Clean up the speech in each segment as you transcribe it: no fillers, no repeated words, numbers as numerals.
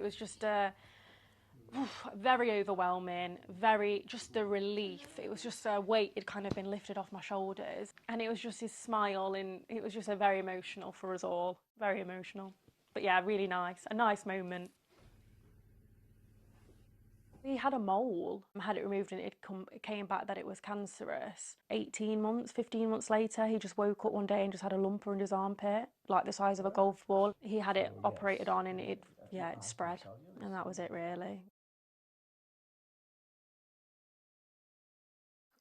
It was just very overwhelming, just the relief. It was just a weight had kind of been lifted off my shoulders, and it was just his smile, and it was just very emotional for us all, very emotional. But yeah, really nice, a nice moment. He had a mole, had it removed, and it came back that it was cancerous. 18 months, 15 months later, he just woke up one day and just had a lump under his armpit, like the size of a golf ball. He had it operated on, and it spread, and that was it really.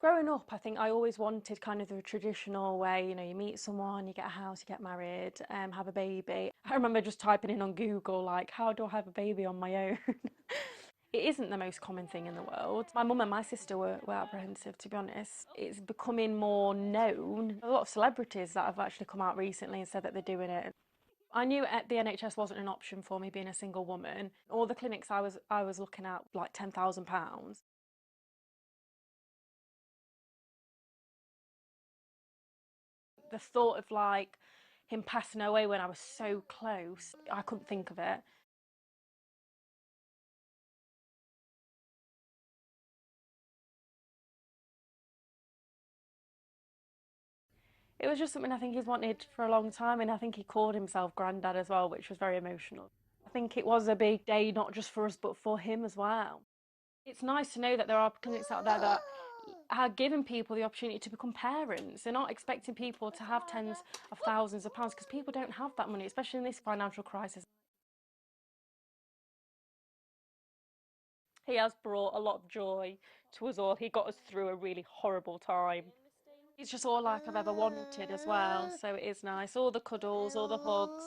Growing up, I think I always wanted kind of the traditional way, you know, you meet someone, you get a house, you get married, have a baby. I remember just typing in on Google, like, how do I have a baby on my own? It isn't the most common thing in the world. My mum and my sister were apprehensive, to be honest. It's becoming more known. A lot of celebrities that have actually come out recently and said that they're doing it. I knew the NHS wasn't an option for me being a single woman. All the clinics I was looking at, like £10,000. The thought of like him passing away when I was so close, I couldn't think of it. It was just something I think he's wanted for a long time, and I think he called himself Grandad as well, which was very emotional. I think it was a big day, not just for us, but for him as well. It's nice to know that there are clinics out there that are giving people the opportunity to become parents. They're not expecting people to have tens of thousands of pounds because people don't have that money, especially in this financial crisis. He has brought a lot of joy to us all. He got us through a really horrible time. It's just all like I've ever wanted as well, so it is nice. All the cuddles, all the hugs.